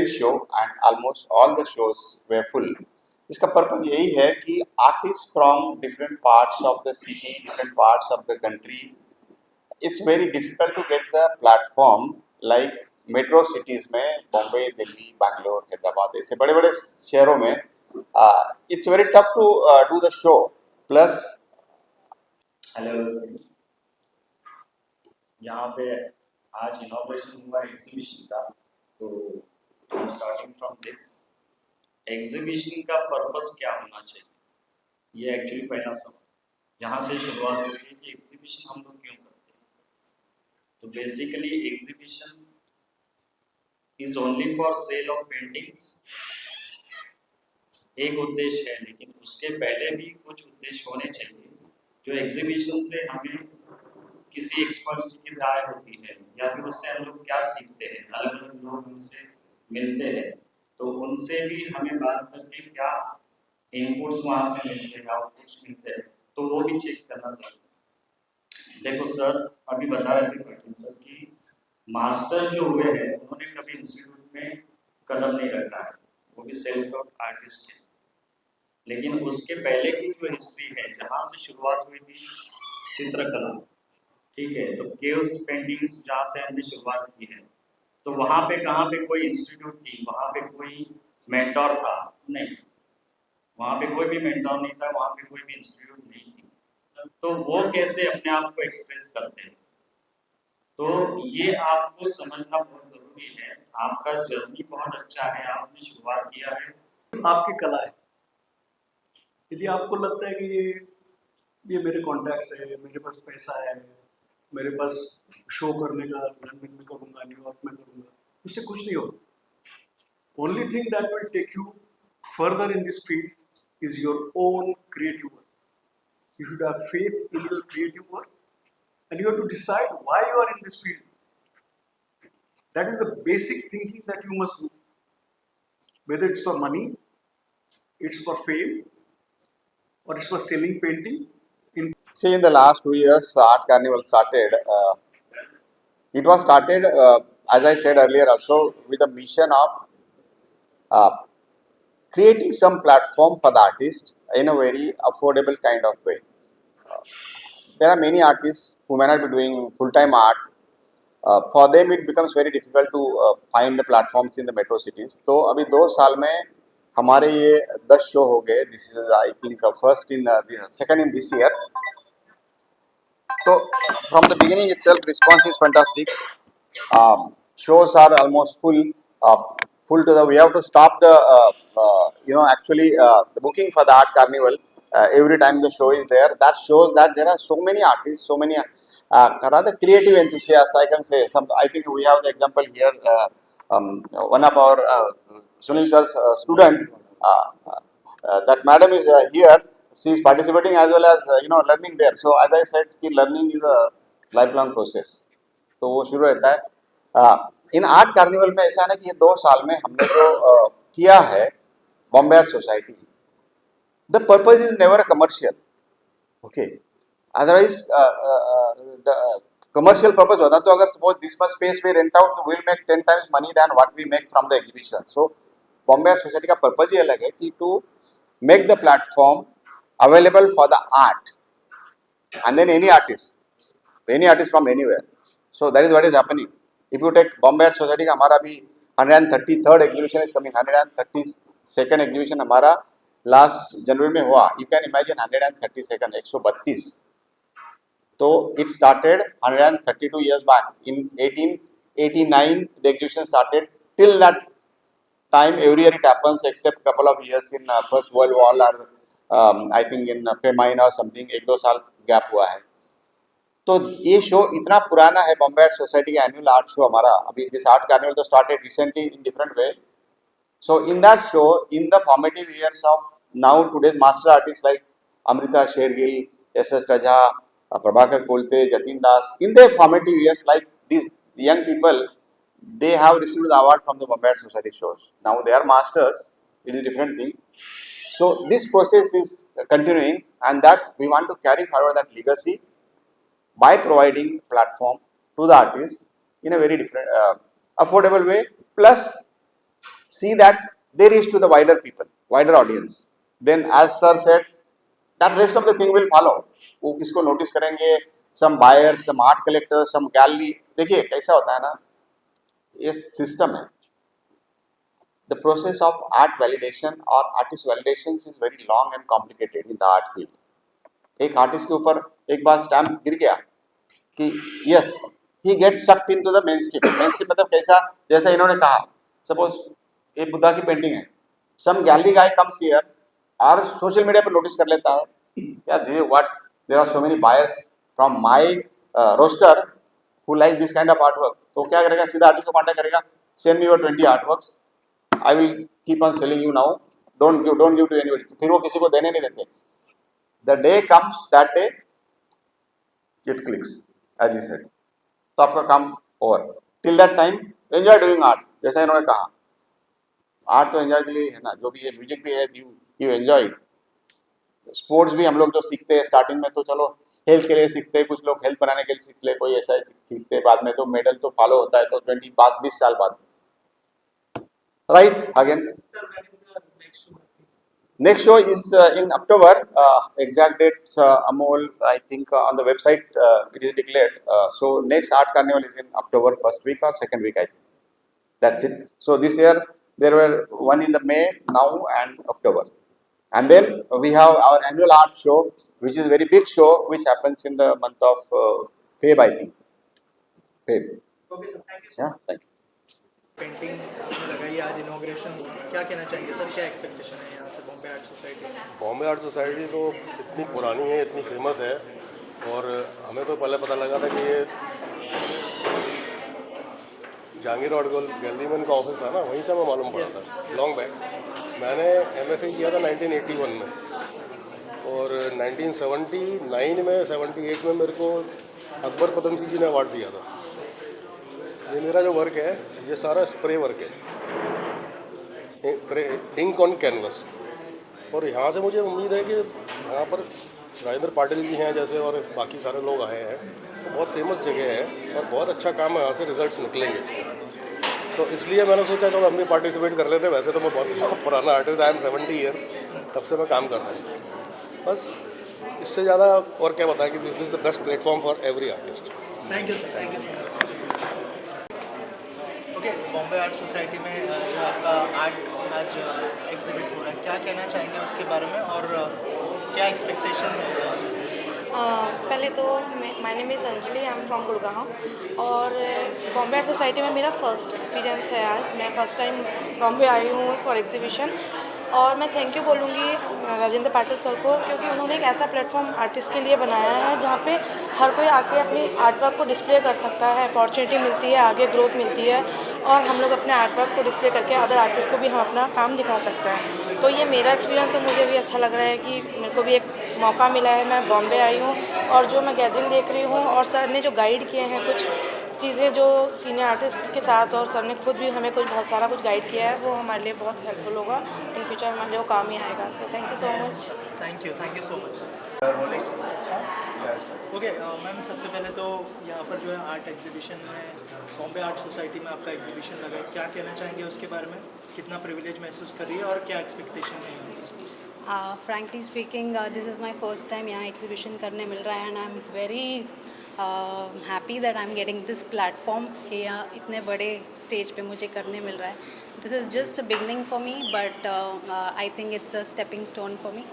show and almost all the shows were full. इसका purpose यही है कि artist from different parts of the city, different parts of the country, it's very difficult to get the platform like metro cities में बॉम्बे, दिल्ली, बैंगलोर, हैदराबाद ऐसे बड़े बड़े शहरों में it's very tough to do the show. Plus hello, यहाँ पे आज inauguration हुआ एग्जीबिशन का, तो दिस, एग्जीबिशन का पर्पस क्या होना चाहिए, ये एक्चुअली पहला सवाल यहाँ से शुरुआत हो रही है कि एग्जीबिशन हम लोग क्यों करते हैं। तो basically exhibition is only for sale of paintings, एक उद्देश्य है, लेकिन उसके पहले भी कुछ उद्देश्य होने चाहिए। जो एग्जीबिशन से हमें किसी एक्सपर्ट्स की राय होती है या फिर उससे हम लोग क्या सीखते हैं, अलग अलग लोग उनसे मिलते हैं, तो उनसे भी हमें बात करके क्या इनपुट्स वहाँ से मिलते हैं, आउटपुट्स मिलते हैं, तो वो भी चेक करना चाहिए। देखो सर अभी बता रहे थे पाटिल सर कि मास्टर जो हुए हैं उन्होंने कभी इंस्टीट्यूट में कदम नहीं रखा है, वो भी सेल्फ टॉट आर्टिस्ट है, लेकिन उसके पहले की जो हिस्ट्री है जहाँ से शुरुआत हुई थी चित्रकला, ठीक है, तो केव्स पेंटिंग्स जहाँ से हमने शुरुआत की है, तो वहाँ पे कहाँ पे कोई इंस्टीट्यूट थी, वहाँ पे कोई मेंटोर था नहीं, वहाँ पे कोई भी मेंटोर नहीं था, वहाँ पे कोई भी इंस्टीट्यूट नहीं थी, तो वो कैसे अपने आप को एक्सप्रेस करते हैं, तो ये आपको समझना बहुत जरूरी है। आपका जर्नी बहुत अच्छा है, आपने शुरुआत किया है, आपकी कला है। यदि आपको लगता है कि ये मेरे कॉन्टैक्ट्स है, मेरे पास पैसा है, मेरे पास शो करने का लंदन में करूँगा, न्यूयॉर्क में करूँगा, उससे कुछ नहीं होगा। Only thing that will take you further in this field is your own creative work. You should have faith in your creative work and you have to decide why you are in this field. That is the basic thinking that you must do. Whether it's for money, it's for fame, or it's for selling painting. See, in the last 2 years, Art Carnival started. It was started, as I said earlier, also with a mission of uh, creating some platform for the artist in a very affordable kind of way. There are many artists who may not be doing full-time art. For them, it becomes very difficult to find the platforms in the metro cities. तो अभी 2 साल में हमारे ये 10 show हो गए. This is I think first in second in this year. So from the beginning itself, response is fantastic. Shows are almost full, full to the. We have to stop the, actually the booking for the art carnival every time the show is there. That shows that there are so many artists, so many rather creative enthusiasts. I can say some. I think we have the example here. One of our Sunil sir's student. That madam is here. She is participating as well as learning there. So as I said, कि learning is a lifelong process. तो वो शुरू रहता है. इन art carnival में ऐसा है ना कि ये 2 साल में हमने जो किया है Bombay art Society, the purpose is never a commercial. Okay, otherwise the commercial purpose होता तो अगर suppose this much space we rent out will make 10 times money than what we make from the exhibition. So Bombay art Society का purpose ही अलग है कि to make the platform available for the art and then any artist from anywhere. So that is what is happening. If you take Bombay Art Society का हमारा भी 133rd exhibition is coming, 132nd exhibition हमारा last January में हुआ. You can imagine 132nd 132. तो it started 132 years back. In 1889 the exhibition started. Till that time every year it happens except couple of years in First World War or I think in famine or something, 1-2 साल gap हुआ है. तो ये show इतना पुराना है Bombay art Society का annual art show हमारा. अभी दिस आर्ट कार्निवल तो started recently in different way. So in that show in the formative years of now today's master artist like Amrita Shergil, S Raza, Prabhakar Kolte, Jatin Das, in the formative years like this young people, they have received the award from the Bombay Art Society shows. Now they are masters, it is a different thing. So this process is continuing, and that we want to carry forward that legacy by providing platform to the artists in a very different, affordable way. Plus, see that they reach to the wider people, wider audience. Then, as sir said, that rest of the thing will follow. वो किसको notice करेंगे? Some buyers, some art collectors, some gallery. देखिए कैसा होता है ना, ये system है. The process of art validation or artist validations is very long and complicated in the art field. एक आर्टिस्ट के ऊपर एक बार स्टैम्प गिर गया कि yes he get sucked into the main stream. Main stream मतलब कैसा, जैसा इन्होंने कहा, सपोज ये बुद्धा की पेंटिंग है, some gallery guy comes here और सोशल मीडिया पर नोटिस कर लेता है क्या they what there are so many buyers from my roster who like this kind of artwork, तो क्या करेगा, सीधा आर्टिस्ट को कांटेक्ट करेगा, send me your 20 artworks, I will keep on selling you now, don't give to anybody, फिर वो किसी को देने नहीं देते. The day comes that day it clicks as he said, तो आपका काम over. Till that time enjoy doing art, जैसा इन्होंने कहा आर्ट तो एंजॉय के लिए है ना, जो भी है म्यूजिक भी है, यू एंजॉय इट. स्पोर्ट्स भी हम लोग जो सीखते हैं स्टार्टिंग में तो चलो हेल्थ के लिए सीखते हैं, कुछ लोग हेल्थ बनाने के लिए सीख ले, कोई ऐसा ही सीखते हैं, बाद में तो मेडल तो फॉलो होता है तो 20 साल बाद. Right again Sir, when is the next show? next show is in October, exact date Amol I think on the website it is declared, so next art carnival is in October first week or second week I think, that's it. So this year there were one in the May now and October, and then we have our annual art show which is a very big show which happens in the month of Feb I think, Feb. Okay, sir. Thank you so Yeah, much. thank you. Painting आपने लगाई आज inauguration, क्या कहना चाहेंगे sir, क्या expectation है यहाँ से बॉम्बे आर्ट सोसाइटी से? बॉम्बे आर्ट सोसाइटी तो इतनी पुरानी है, इतनी फेमस है, और हमें तो पहले पता लगा था कि ये जहांगीर आर्ट गैलरी में इनका ऑफिस था ना, वहीं से हमें मालूम पड़ा था लॉन्ग बैक. मैंने MFA किया था 1981 में, और 1979 में 78 में मेरे को अकबर पदम सिंह जी ने अवार्ड दिया था. ये मेरा जो वर्क है ये सारा स्प्रे वर्क है, इंक ऑन कैनवस. और यहाँ से मुझे उम्मीद है कि यहाँ पर राजेंद्र पाटिल जी हैं जैसे, और बाकी सारे लोग आए हैं, तो बहुत फेमस जगह है और बहुत अच्छा काम है, यहाँ से रिजल्ट्स निकलेंगे इसके. तो इसलिए मैंने सोचा कि हम भी पार्टिसिपेट कर लेते. वैसे तो मैं बहुत पुराना आर्टिस्ट, आई एम 70 ईयर्स, तब से मैं काम कर रहा हूँ. बस इससे ज़्यादा और क्या बताएं कि this is the best platform for every artist. Thank you sir, thank you sir. Okay, Bombay art society में जो आपका आर्ट आज एग्जिबिट हो रहा है, क्या कहना चाहेंगे उसके बारे में, और क्या एक्सपेक्टेशन है? पहले तो my name is Anjali, I am from Gurgaon, और बॉम्बे आर्ट सोसाइटी में मेरा फर्स्ट एक्सपीरियंस है आज. मैं फ़र्स्ट टाइम बॉम्बे आई हूँ फॉर एग्जीबिशन, और मैं थैंक यू बोलूँगी राजेंद्र पाटिल सर को, क्योंकि उन्होंने एक ऐसा प्लेटफॉर्म आर्टिस्ट के लिए बनाया है जहाँ पे हर कोई आके अपनी आर्टवर्क को डिस्प्ले कर सकता है, अपॉर्चुनिटी मिलती है, आगे ग्रोथ मिलती है, और हम लोग अपने आर्टवर्क को डिस्प्ले करके अदर आर्टिस्ट को भी हम अपना काम दिखा सकते हैं. तो ये मेरा एक्सपीरियंस, तो मुझे भी अच्छा लग रहा है कि मेरे को भी एक मौका मिला है. मैं बॉम्बे आई हूँ और जो मैं गैदरिंग देख रही हूँ, और सर ने जो गाइड किए हैं कुछ चीज़ें जो सीनियर आर्टिस्ट के साथ, और सर ने खुद भी हमें कुछ बहुत सारा कुछ गाइड किया है, वो हमारे लिए बहुत हेल्पफुल होगा. इन फ्यूचर हमारे लिए वो काम ही आएगा. So thank you so much. Thank you so much. Okay ma'am, सबसे पहले तो यहाँ पर जो है आर्ट एग्जीबिशन में, बॉम्बे आर्ट सोसाइटी में आपका एग्जीबिशन लगा है, क्या कहना चाहेंगे उसके बारे में? कितना प्रिविलेज महसूस कर रही है और क्या एक्सपेक्टेशन है यहाँ से? Frankly speaking, this is my first time यहाँ एग्जीबिशन करने मिल रहा है, and I am very happy that I am getting this platform कि यहाँ इतने बड़े स्टेज पे मुझे करने मिल रहा है. This is just a beginning for me, but I think it's a stepping stone for me,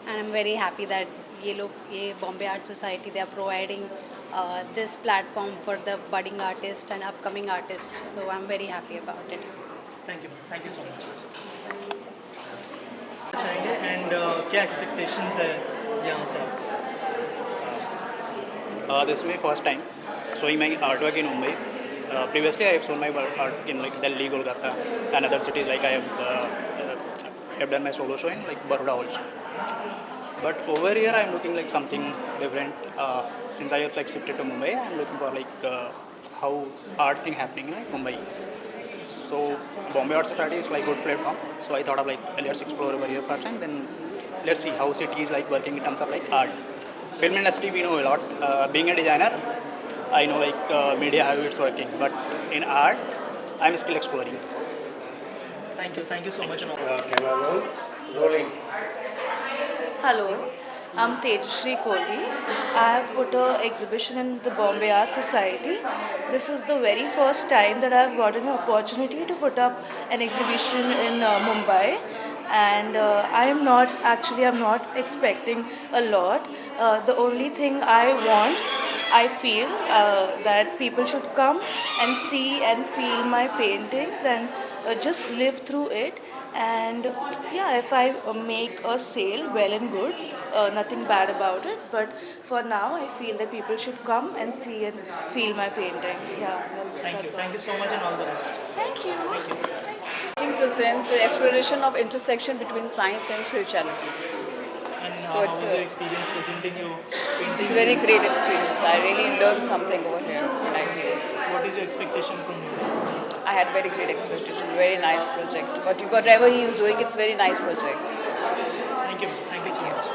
and I am very happy that ये Bombay art society, they are providing this platform for the budding artist and upcoming artist. So I'm very happy about it. Thank you so much. चाहेंगे and क्या expectations है यहाँ से आपको? This is my first time showing my artwork in Mumbai. Previously, I have shown my art in like Delhi, Kolkata, and other cities. Like I have done my solo show in like Baroda also. But over here, I am looking like something different. Since I have like shifted to Mumbai, I am looking for like how art thing happening in like Mumbai. So Bombay Art Society is like good platform. So I thought of like let's explore over here first, and then let's see how city is like working in terms of like art. Film industry we know a lot. Being a designer, I know like media how it's working. But in art, I'm still exploring. Thank you so much. Hello, I'm Tejashree Kohli. I have put an exhibition in the Bombay Art Society. This is the very first time that I have gotten an opportunity to put up an exhibition in Mumbai. And I'm not expecting a lot. The only thing I want, I feel that people should come and see and feel my paintings and just live through it. And yeah, if I make a sale, well and good, nothing bad about it. But for now, I feel that people should come and see and feel my painting. Yeah, that's all. Thank you so much and all the best. Thank you. Painting present the exploration of intersection between science and spirituality. And So how it's was a- your experience presenting your painting? It's a very great experience. I really learned something over here. And I feel What is your expectation from you? I had very great expectation. Very nice project. Whatever he is doing, it's very nice project.